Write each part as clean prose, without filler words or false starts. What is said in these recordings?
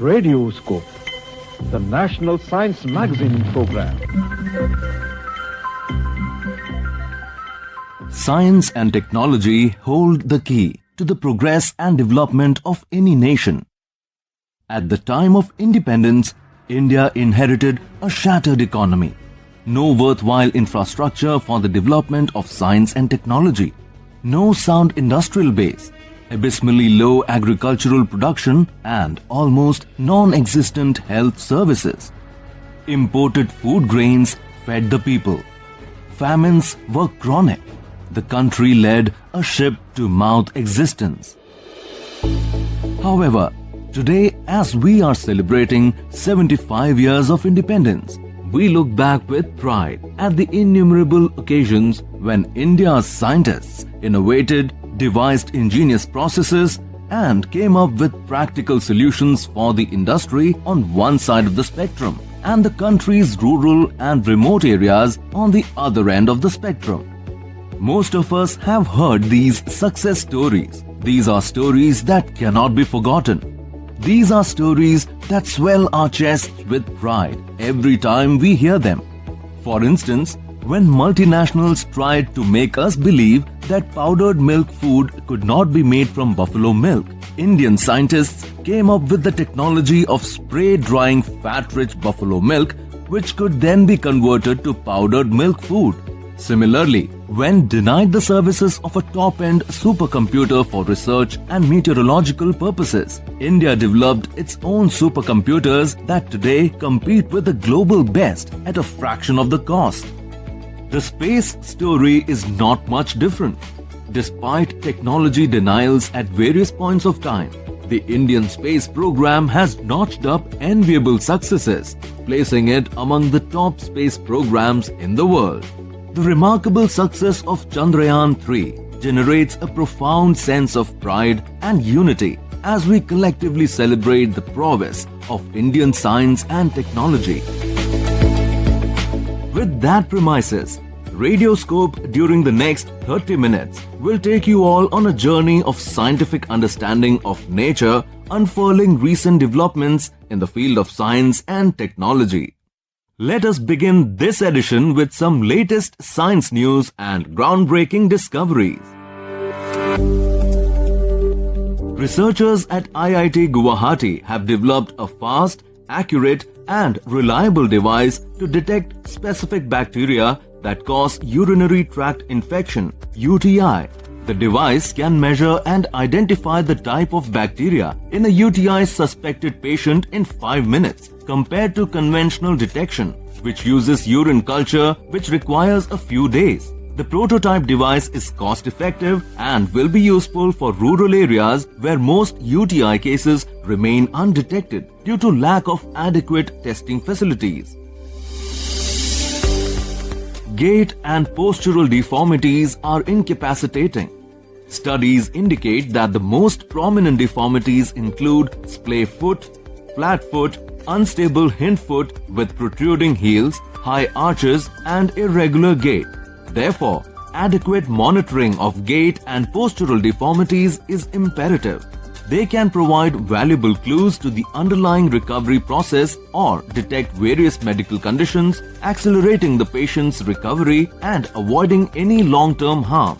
Radioscope, the National Science Magazine program. Science and technology hold the key to the progress and development of any nation. At the time of independence, India inherited a shattered economy, no worthwhile infrastructure for the development of science and technology, no sound industrial base, abysmally low agricultural production, and almost non-existent health services. Imported food grains fed the people. Famines were chronic. The country led a ship-to-mouth existence. However, today, as we are celebrating 75 years of independence, we look back with pride at the innumerable occasions when India's scientists innovated, devised ingenious processes, and came up with practical solutions for the industry on one side of the spectrum, and the country's rural and remote areas on the other end of the spectrum. Most of us have heard these success stories. These are stories that cannot be forgotten. These are stories that swell our chests with pride every time we hear them. For instance, when multinationals tried to make us believe that powdered milk food could not be made from buffalo milk, Indian scientists came up with the technology of spray drying fat-rich buffalo milk, which could then be converted to powdered milk food. Similarly, when denied the services of a top-end supercomputer for research and meteorological purposes, India developed its own supercomputers that today compete with the global best at a fraction of the cost. The space story is not much different. Despite technology denials at various points of time, the Indian space program has notched up enviable successes, placing it among the top space programs in the world. The remarkable success of Chandrayaan-3 generates a profound sense of pride and unity as we collectively celebrate the prowess of Indian science and technology. With that premises, Radioscope during the next 30 minutes will take you all on a journey of scientific understanding of nature, unfurling recent developments in the field of science and technology. Let us begin this edition with some latest science news and groundbreaking discoveries. Researchers at IIT Guwahati have developed a fast, accurate, and reliable device to detect specific bacteria that cause urinary tract infection, UTI. The device can measure and identify the type of bacteria in a UTI suspected patient in 5 minutes, compared to conventional detection, which uses urine culture, which requires a few days. The prototype device is cost-effective and will be useful for rural areas where most UTI cases remain undetected due to lack of adequate testing facilities. Gait and postural deformities are incapacitating. Studies indicate that the most prominent deformities include splay foot, flat foot, unstable hind foot with protruding heels, high arches, and irregular gait. Therefore, adequate monitoring of gait and postural deformities is imperative. They can provide valuable clues to the underlying recovery process or detect various medical conditions, accelerating the patient's recovery and avoiding any long-term harm.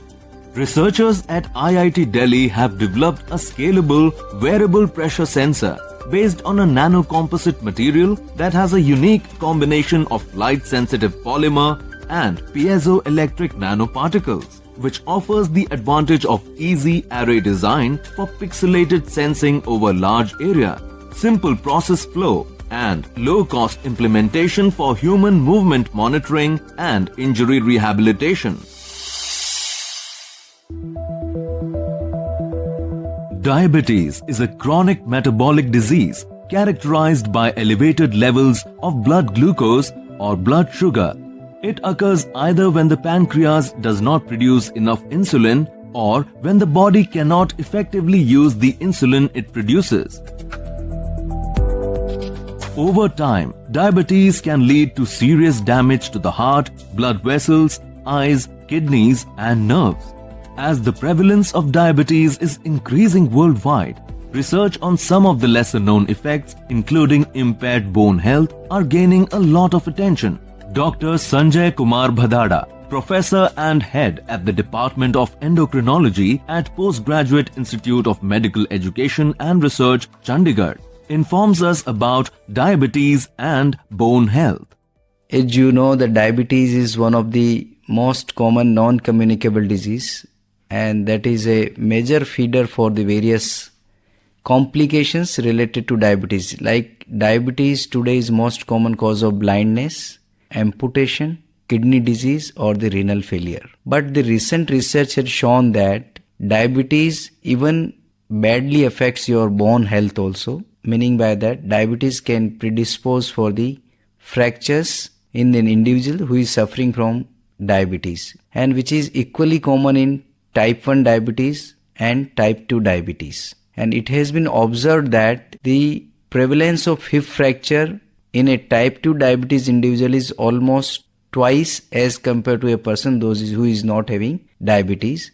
Researchers at IIT Delhi have developed a scalable, wearable pressure sensor based on a nanocomposite material that has a unique combination of light-sensitive polymer and piezoelectric nanoparticles, which offers the advantage of easy array design for pixelated sensing over large area, simple process flow, and low-cost implementation for human movement monitoring and injury rehabilitation. Diabetes is a chronic metabolic disease characterized by elevated levels of blood glucose or blood sugar. It occurs either when the pancreas does not produce enough insulin or when the body cannot effectively use the insulin it produces. Over time, diabetes can lead to serious damage to the heart, blood vessels, eyes, kidneys, and nerves. As the prevalence of diabetes is increasing worldwide, research on some of the lesser known effects, including impaired bone health, are gaining a lot of attention. Dr. Sanjay Kumar Bhadada, Professor and Head at the Department of Endocrinology at Postgraduate Institute of Medical Education and Research, Chandigarh, informs us about diabetes and bone health. As you know, the diabetes is one of the most common non-communicable disease, and that is a major feeder for the various complications related to diabetes. Like diabetes today is most common cause of blindness, amputation, kidney disease or the renal failure. But the recent research has shown that diabetes even badly affects your bone health also, meaning by that diabetes can predispose for the fractures in an individual who is suffering from diabetes, and which is equally common in type 1 diabetes and type 2 diabetes. And it has been observed that the prevalence of hip fracture in a type 2 diabetes individual is almost twice as compared to a person who is not having diabetes.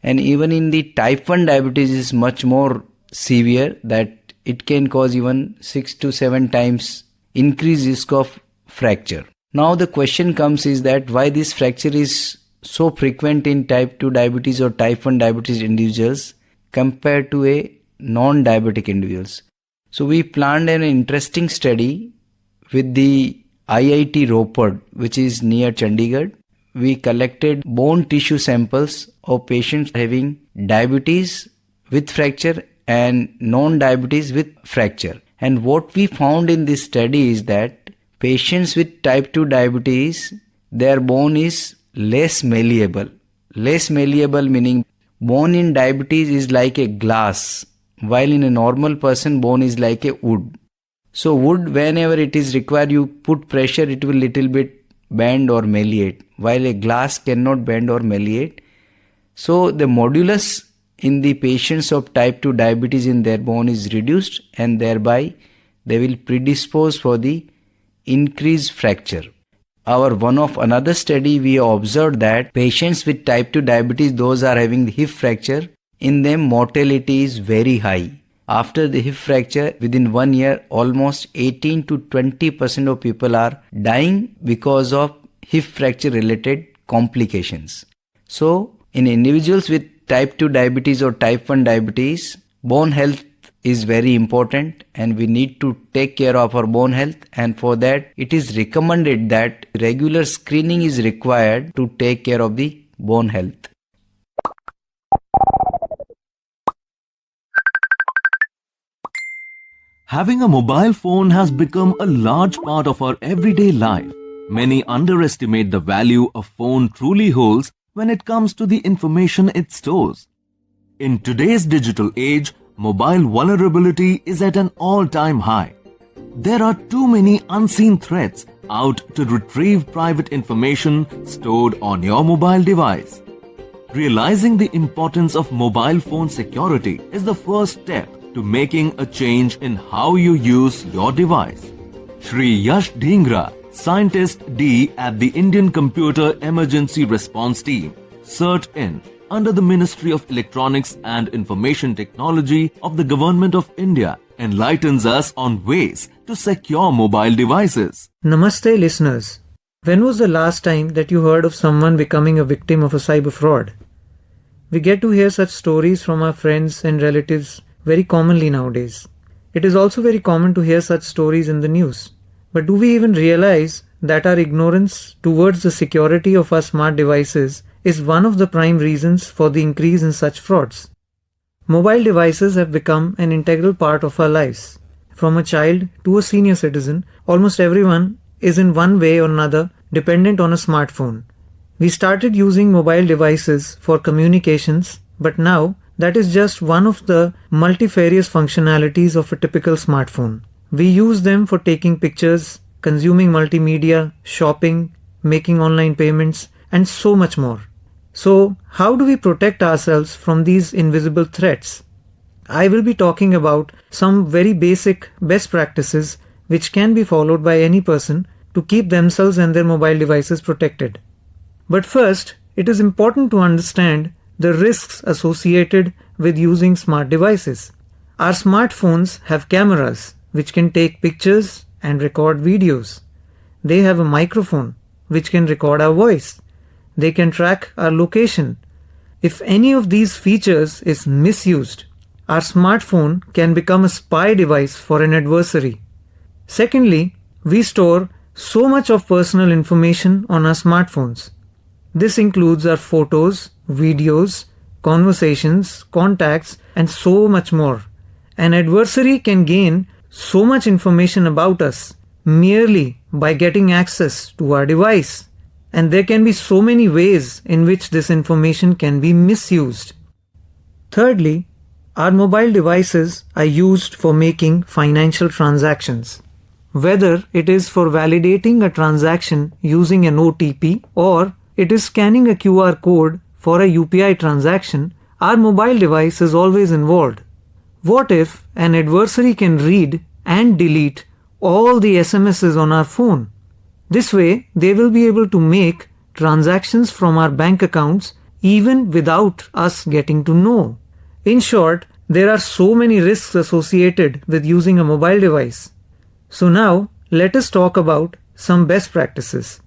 And even in the type 1 diabetes is much more severe, that it can cause even 6 to 7 times increased risk of fracture. Now the question comes is that why this fracture is so frequent in type 2 diabetes or type 1 diabetes individuals compared to a non-diabetic individuals. So we planned an interesting study with the IIT Ropar, which is near Chandigarh. We collected bone tissue samples of patients having diabetes with fracture and non-diabetes with fracture. And what we found in this study is that patients with type 2 diabetes, their bone is less malleable. Less malleable meaning bone in diabetes is like a glass, while in a normal person bone is like a wood. So wood, whenever it is required, you put pressure, it will little bit bend or malleate, while a glass cannot bend or malleate. So the modulus in the patients of type 2 diabetes in their bone is reduced, and thereby they will predispose for the increased fracture. Another study, we observed that patients with type 2 diabetes, those are having the hip fracture, in them mortality is very high. After the hip fracture, within 1 year, almost 18 to 20% of people are dying because of hip fracture related complications. So, in individuals with type 2 diabetes or type 1 diabetes, bone health is very important, and we need to take care of our bone health, and for that it is recommended that regular screening is required to take care of the bone health. Having a mobile phone has become a large part of our everyday life. Many underestimate the value a phone truly holds when it comes to the information it stores. In today's digital age, mobile vulnerability is at an all-time high. There are too many unseen threats out to retrieve private information stored on your mobile device. Realizing the importance of mobile phone security is the first step to making a change in how you use your device. Shri Yash Dhingra, Scientist D at the Indian Computer Emergency Response Team, CERT-In, under the Ministry of Electronics and Information Technology of the Government of India, enlightens us on ways to secure mobile devices. Namaste listeners. When was the last time that you heard of someone becoming a victim of a cyber fraud? We get to hear such stories from our friends and relatives very commonly nowadays. It is also very common to hear such stories in the news. But do we even realize that our ignorance towards the security of our smart devices is one of the prime reasons for the increase in such frauds? Mobile devices have become an integral part of our lives. From a child to a senior citizen, almost everyone is in one way or another dependent on a smartphone. We started using mobile devices for communications, but now that is just one of the multifarious functionalities of a typical smartphone. We use them for taking pictures, consuming multimedia, shopping, making online payments, and so much more. So, how do we protect ourselves from these invisible threats? I will be talking about some very basic best practices which can be followed by any person to keep themselves and their mobile devices protected. But first, it is important to understand the risks associated with using smart devices. Our smartphones have cameras which can take pictures and record videos. They have a microphone which can record our voice. They can track our location. If any of these features is misused, our smartphone can become a spy device for an adversary. Secondly, we store so much of personal information on our smartphones. This includes our photos, videos, conversations, contacts, and so much more. An adversary can gain so much information about us merely by getting access to our device. And there can be so many ways in which this information can be misused. Thirdly, our mobile devices are used for making financial transactions. Whether it is for validating a transaction using an OTP or it is scanning a QR code for a UPI transaction, our mobile device is always involved. What if an adversary can read and delete all the SMSs on our phone? This way, they will be able to make transactions from our bank accounts even without us getting to know. In short, there are so many risks associated with using a mobile device. So now, let us talk about some best practices.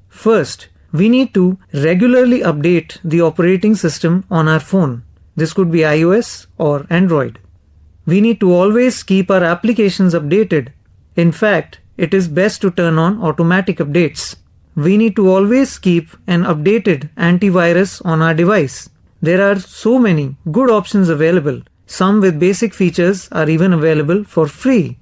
First, we need to regularly update the operating system on our phone. This could be iOS or Android. We need to always keep our applications updated. In fact, it is best to turn on automatic updates. We need to always keep an updated antivirus on our device. There are so many good options available. Some with basic features are even available for free.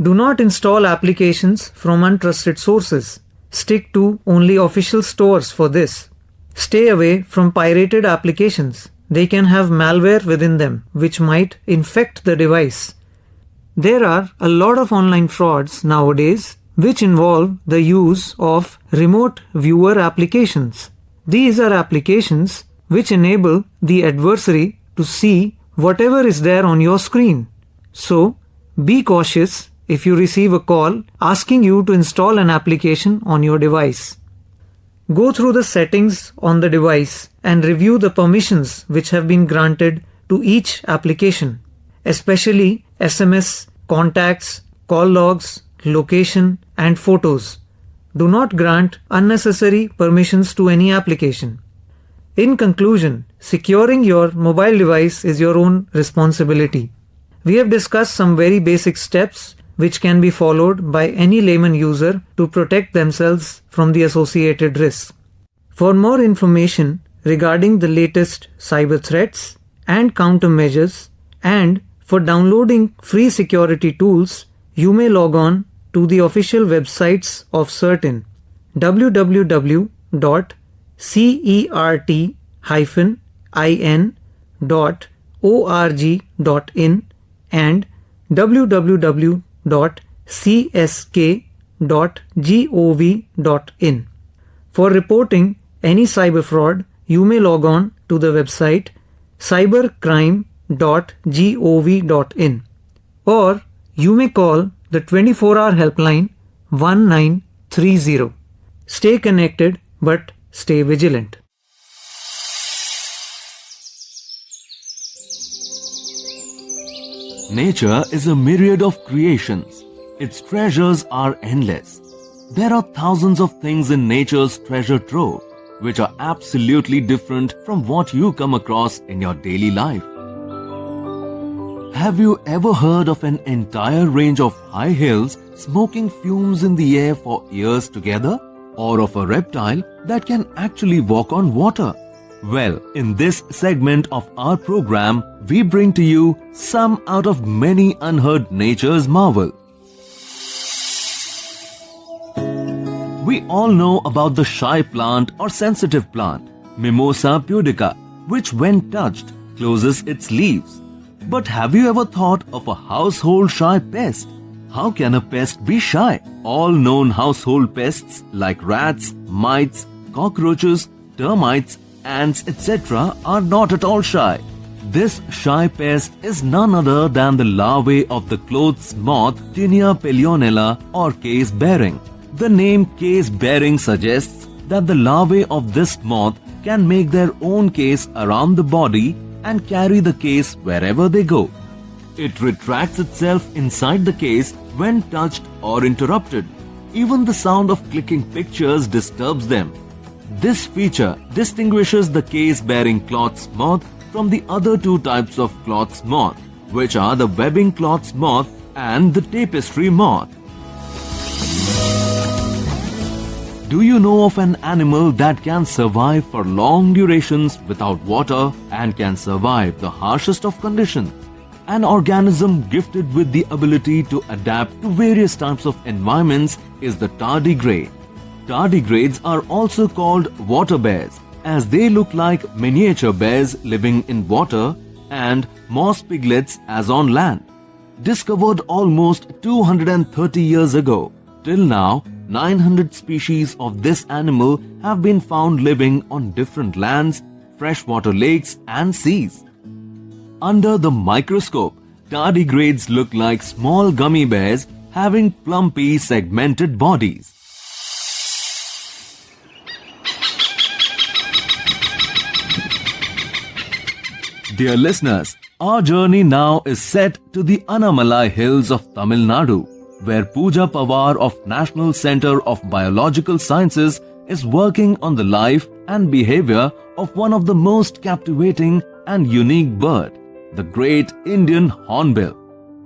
Do not install applications from untrusted sources. Stick to only official stores for this. Stay away from pirated applications. They can have malware within them, which might infect the device. There are a lot of online frauds nowadays which involve the use of remote viewer applications. These are applications which enable the adversary to see whatever is there on your screen. So, be cautious if you receive a call asking you to install an application on your device. Go through the settings on the device and review the permissions which have been granted to each application, especially SMS, contacts, call logs, location, and photos. Do not grant unnecessary permissions to any application. In conclusion, securing your mobile device is your own responsibility. We have discussed some very basic steps which can be followed by any layman user to protect themselves from the associated risks. For more information regarding the latest cyber threats and countermeasures, and for downloading free security tools, you may log on to the official websites of CERT-In, www.cert-in.org.in and www.csk.gov.in. For reporting any cyber fraud, you may log on to the website cybercrime.gov.in, or you may call the 24-hour helpline 1930. Stay connected but stay vigilant. Nature is a myriad of creations. Its treasures are endless. There are thousands of things in nature's treasure trove which are absolutely different from what you come across in your daily life. Have you ever heard of an entire range of high hills smoking fumes in the air for years together? Or of a reptile that can actually walk on water? Well, in this segment of our program, we bring to you some out of many unheard nature's marvel. We all know about the shy plant or sensitive plant, Mimosa pudica, which when touched, closes its leaves. But have you ever thought of a household shy pest? How can a pest be shy? All known household pests like rats, mites, cockroaches, termites, ants, etc. are not at all shy. This shy pest is none other than the larvae of the clothes moth Tinea pellionella or case bearing. The name case bearing suggests that the larvae of this moth can make their own case around the body and carry the case wherever they go. It retracts itself inside the case when touched or interrupted. Even the sound of clicking pictures disturbs them. This feature distinguishes the case-bearing cloths moth from the other two types of cloths moth, which are the webbing cloths moth and the tapestry moth. Do you know of an animal that can survive for long durations without water and can survive the harshest of conditions? An organism gifted with the ability to adapt to various types of environments is the tardigrade. Tardigrades are also called water bears, as they look like miniature bears living in water, and moss piglets as on land. Discovered almost 230 years ago, till now 900 species of this animal have been found living on different lands, freshwater lakes and seas. Under the microscope, tardigrades look like small gummy bears having plumpy segmented bodies. Dear listeners, our journey now is set to the Annamalai hills of Tamil Nadu, where Pooja Pawar of National Centre of Biological Sciences is working on the life and behavior of one of the most captivating and unique bird, the great Indian Hornbill.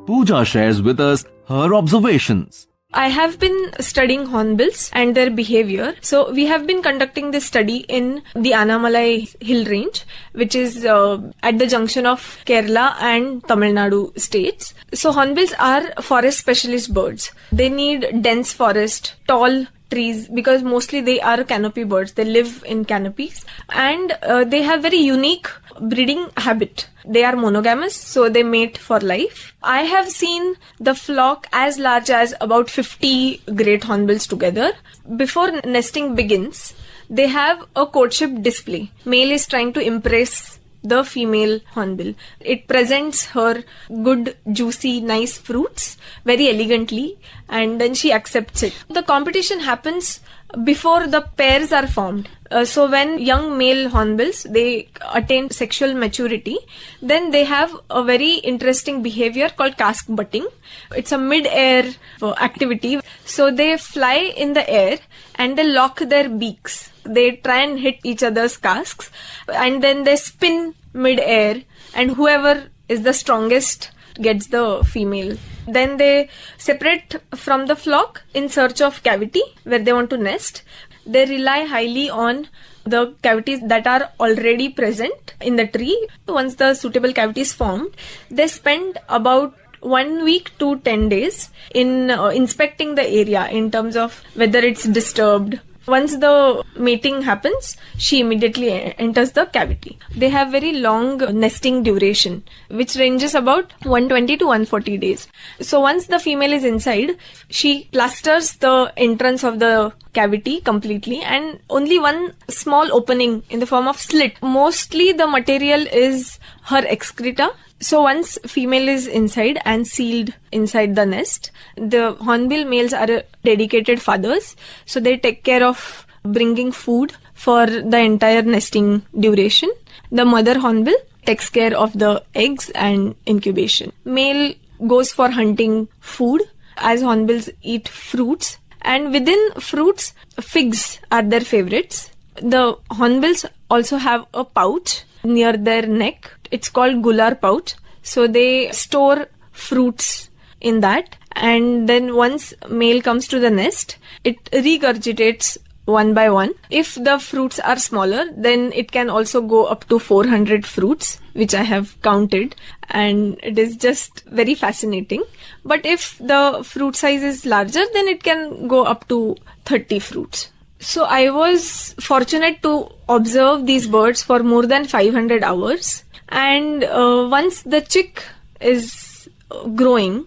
Pooja shares with us her observations. I have been studying hornbills and their behavior. So we have been conducting this study in the Annamalai hill range, which is at the junction of Kerala and Tamil Nadu states. So hornbills are forest specialist birds. They need dense forest, tall trees, because mostly they are canopy birds. They live in canopies, and they have very unique breeding habit. They are monogamous, so they mate for life. I have seen the flock as large as about 50 great hornbills together. Before nesting begins, they have a courtship display. Male is trying to impress the female hornbill. It presents her good, juicy, nice fruits very elegantly, and then she accepts it. The competition happens before the pairs are formed. So when young male hornbills, they attain sexual maturity, then they have a very interesting behavior called cask butting. It's a mid-air activity. So they fly in the air and they lock their beaks. They try and hit each other's casks, and then they spin mid-air, and whoever is the strongest gets the female. Then they separate from the flock in search of cavity where they want to nest. They rely highly on the cavities that are already present in the tree. Once the suitable cavity is formed, they spend about 1 week to 10 days in inspecting the area in terms of whether it's disturbed. Once the mating happens, she immediately enters the cavity. They have very long nesting duration, which ranges about 120 to 140 days. So once the female is inside, she plasters the entrance of the cavity completely, and only one small opening in the form of slit. Mostly the material is her excreta. So once female is inside and sealed inside the nest, the hornbill males are dedicated fathers. So they take care of bringing food for the entire nesting duration. The mother hornbill takes care of the eggs and incubation. Male goes for hunting food, as hornbills eat fruits. And within fruits, figs are their favorites. The hornbills also have a pouch near their neck. It's called gular pouch. So they store fruits in that, and then once male comes to the nest, it regurgitates one by one. If the fruits are smaller, then it can also go up to 400 fruits, which I have counted, and it is just very fascinating. But if the fruit size is larger, then it can go up to 30 fruits. So I was fortunate to observe these birds for more than 500 hours. And once the chick is growing,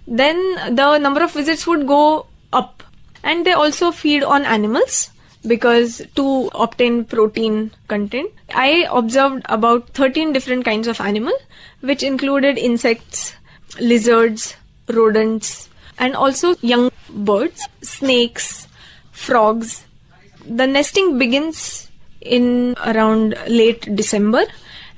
then the number of visits would go up. And they also feed on animals, because to obtain protein content. I observed about 13 different kinds of animal, which included insects, lizards, rodents, and also young birds, snakes, frogs. The nesting begins in around late December,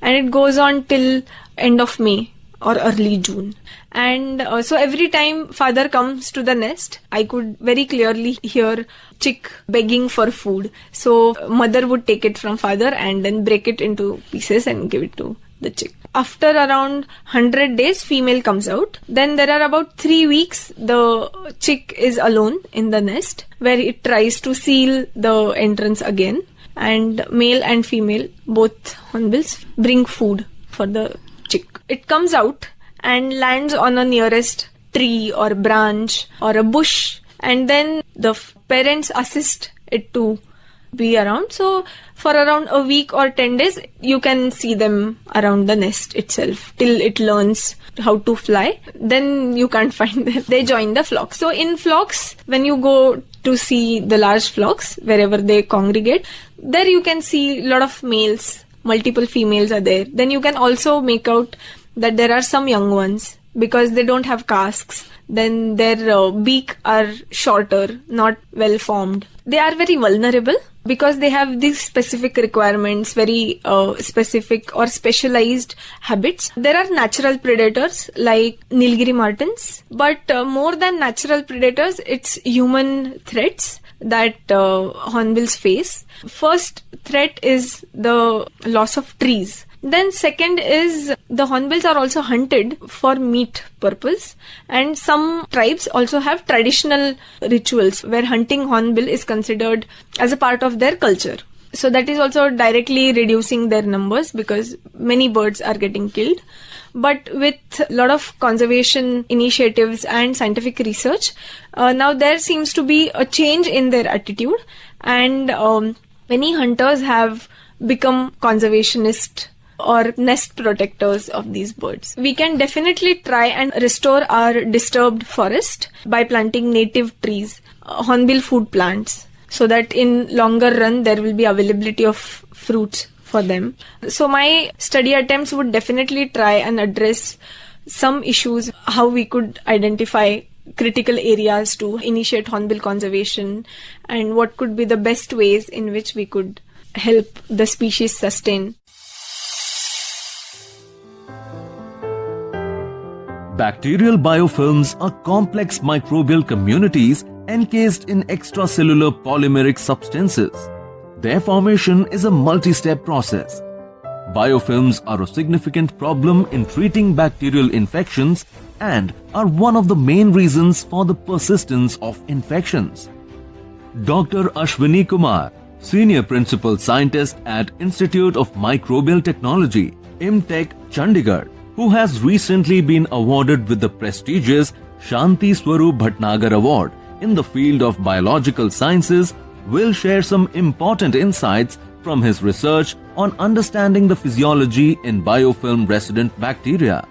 and it goes on till end of May, or early June. And so every time father comes to the nest, I could very clearly hear chick begging for food. So mother would take it from father and then break it into pieces and give it to the chick. After around 100 days, female comes out. Then there are about 3 weeks, the chick is alone in the nest, where it tries to seal the entrance again. And male and female, both hornbills, bring food for the chick. It comes out and lands on a nearest tree or branch or a bush, and then the parents assist it to be around. So for around a week or 10 days, you can see them around the nest itself till it learns how to fly. Then you can't find them. They join the flock. So in flocks, when you go to see the large flocks, wherever they congregate, there you can see a lot of males, multiple females are there. Then you can also make out that there are some young ones because they don't have casques. Then their beak are shorter, not well formed. They are very vulnerable because they have these specific requirements, very specific or specialized habits. There are natural predators like Nilgiri martens, but more than natural predators, it's human threats that hornbills face. First threat is the loss of trees. Then second is the hornbills are also hunted for meat purpose, and some tribes also have traditional rituals where hunting hornbill is considered as a part of their culture. So that is also directly reducing their numbers because many birds are getting killed. But with a lot of conservation initiatives and scientific research, now there seems to be a change in their attitude, and many hunters have become conservationists or nest protectors of these birds. We can definitely try and restore our disturbed forest by planting native trees, hornbill food plants, so that in longer run there will be availability of fruits for them. So my study attempts would definitely try and address some issues, how we could identify critical areas to initiate hornbill conservation, and what could be the best ways in which we could help the species sustain. Bacterial biofilms are complex microbial communities encased in extracellular polymeric substances. Their formation is a multi-step process. Biofilms are a significant problem in treating bacterial infections and are one of the main reasons for the persistence of infections. Dr. Ashwani Kumar, Senior Principal Scientist at Institute of Microbial Technology, IMTECH, Chandigarh, who has recently been awarded with the prestigious Shanti Swarup Bhatnagar Award in the field of biological sciences, will share some important insights from his research on understanding the physiology in biofilm resident bacteria.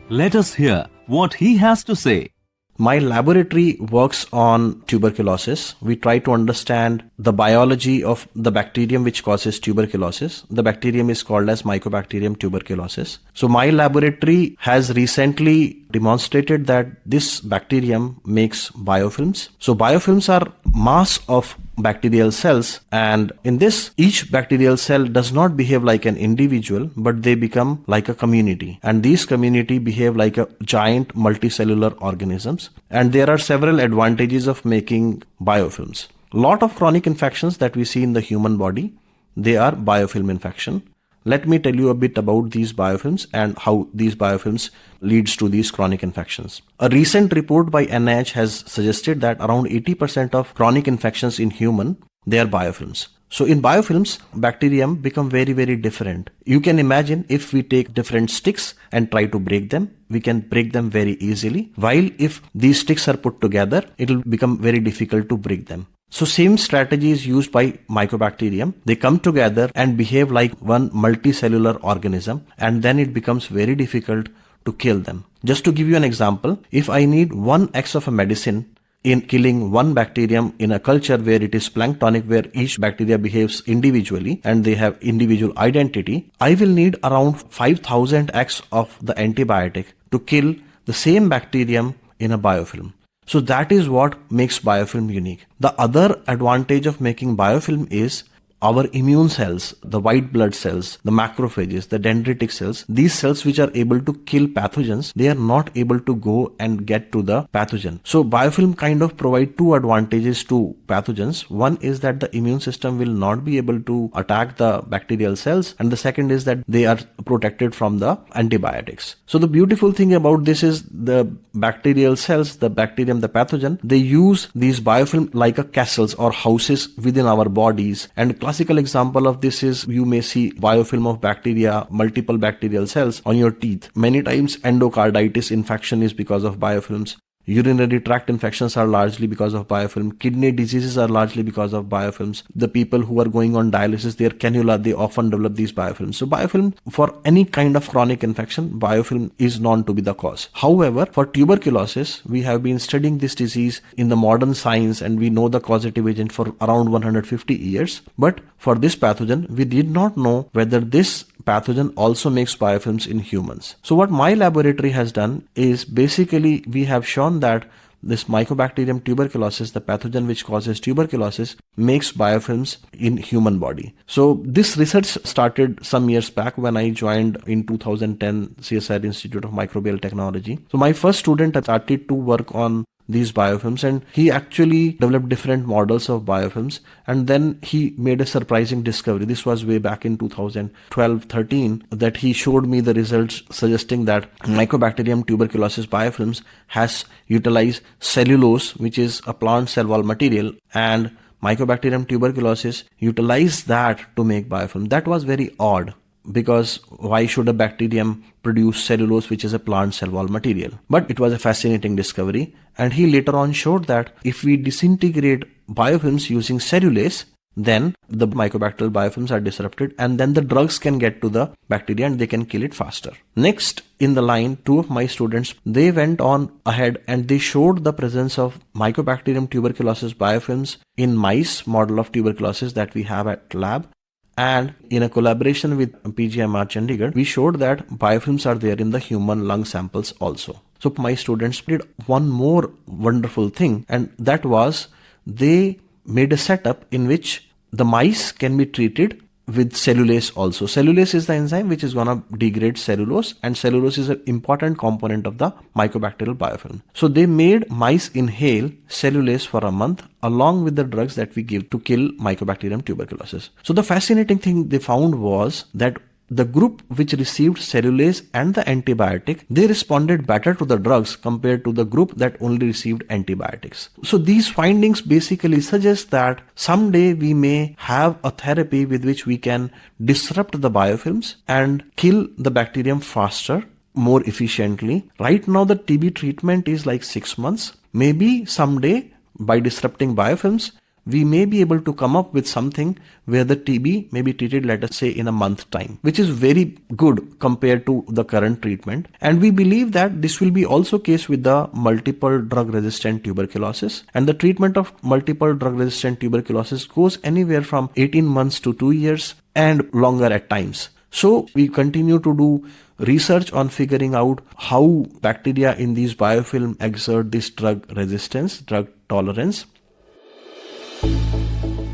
Let us hear what he has to say. My laboratory works on tuberculosis. We try to understand the biology of the bacterium which causes tuberculosis. The bacterium is called as Mycobacterium tuberculosis. So my laboratory has recently demonstrated that this bacterium makes biofilms. So biofilms are mass of bacterial cells, and in this, each bacterial cell does not behave like an individual, but they become like a community, and these community behave like a giant multicellular organisms. And there are several advantages of making biofilms. Lot of chronic infections that we see in the human body, they are biofilm infection. Let me tell you a bit about these biofilms and how these biofilms leads to these chronic infections. A recent report by NIH has suggested that around 80% of chronic infections in human, they are biofilms. So in biofilms, bacterium become very, very different. You can imagine if we take different sticks and try to break them, we can break them very easily. While if these sticks are put together, it will become very difficult to break them. So same strategy is used by Mycobacterium. They come together and behave like one multicellular organism, and then it becomes very difficult to kill them. Just to give you an example, if I need 1x of a medicine in killing one bacterium in a culture where it is planktonic, where each bacteria behaves individually and they have individual identity, I will need around 5000x of the antibiotic to kill the same bacterium in a biofilm. So that is what makes biofilm unique. The other advantage of making biofilm is our immune cells, the white blood cells, the macrophages, the dendritic cells, these cells which are able to kill pathogens, they are not able to go and get to the pathogen. So biofilm kind of provide two advantages to pathogens. One is that the immune system will not be able to attack the bacterial cells, and the second is that they are protected from the antibiotics. So the beautiful thing about this is the bacterial cells, the bacterium, the pathogen, they use these biofilm like a castles or houses within our bodies. And classical example of this is you may see biofilm of bacteria, multiple bacterial cells on your teeth. Many times endocarditis infection is because of biofilms. Urinary tract infections are largely because of biofilm. Kidney diseases are largely because of biofilms. The people who are going on dialysis, their cannula, they often develop these biofilms. So biofilm, for any kind of chronic infection, biofilm is known to be the cause. However, for tuberculosis, we have been studying this disease in the modern science and we know the causative agent for around 150 years. But for this pathogen, we did not know whether this pathogen also makes biofilms in humans. So what my laboratory has done is basically we have shown that this Mycobacterium tuberculosis, the pathogen which causes tuberculosis, makes biofilms in human body. So this research started some years back when I joined in 2010 CSIR Institute of Microbial Technology. So my first student started to work on these biofilms and he actually developed different models of biofilms, and then he made a surprising discovery. This was way back in 2012-13 that he showed me the results suggesting that Mycobacterium tuberculosis biofilms has utilized cellulose, which is a plant cell wall material, and Mycobacterium tuberculosis utilized that to make biofilm. That was very odd, because why should a bacterium produce cellulose, which is a plant cell wall material? But it was a fascinating discovery, and he later on showed that if we disintegrate biofilms using cellulase, then the mycobacterial biofilms are disrupted and then the drugs can get to the bacteria and they can kill it faster. Next in the line, two of my students, they went on ahead and they showed the presence of Mycobacterium tuberculosis biofilms in mice model of tuberculosis that we have at lab. And in a collaboration with PGMR Chandigarh, we showed that biofilms are there in the human lung samples also. So my students did one more wonderful thing, and that was they made a setup in which the mice can be treated with cellulase also. Cellulase is the enzyme which is going to degrade cellulose, and cellulose is an important component of the mycobacterial biofilm. So they made mice inhale cellulase for a month along with the drugs that we give to kill Mycobacterium tuberculosis. So the fascinating thing they found was that the group which received cellulase and the antibiotic, they responded better to the drugs compared to the group that only received antibiotics. So these findings basically suggest that someday we may have a therapy with which we can disrupt the biofilms and kill the bacterium faster, more efficiently. Right now the TB treatment is like 6 months. Maybe someday by disrupting biofilms, we may be able to come up with something where the TB may be treated, let us say, in a month time, which is very good compared to the current treatment. And we believe that this will be also case with the multiple drug resistant tuberculosis. And the treatment of multiple drug resistant tuberculosis goes anywhere from 18 months to 2 years and longer at times. So we continue to do research on figuring out how bacteria in these biofilm exert this drug resistance, drug tolerance.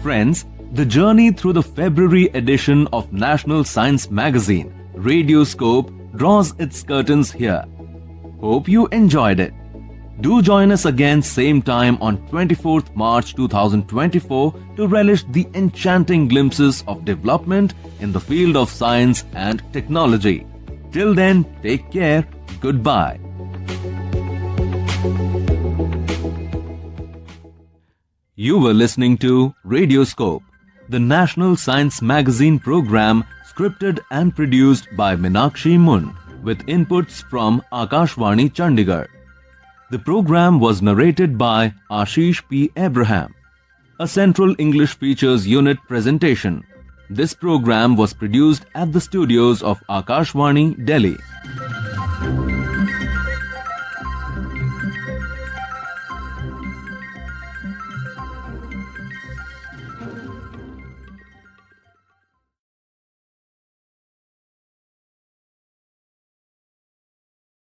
Friends, the journey through the February edition of National Science Magazine, Radioscope, draws its curtains here. Hope you enjoyed it. Do join us again same time on 24th March 2024 to relish the enchanting glimpses of development in the field of science and technology. Till then, take care. Goodbye. You were listening to Radioscope, the National Science Magazine program scripted and produced by Meenakshi Mun with inputs from Akashwani Chandigarh. The program was narrated by Ashish P. Abraham. A Central English Features Unit presentation. This program was produced at the studios of Akashwani, Delhi.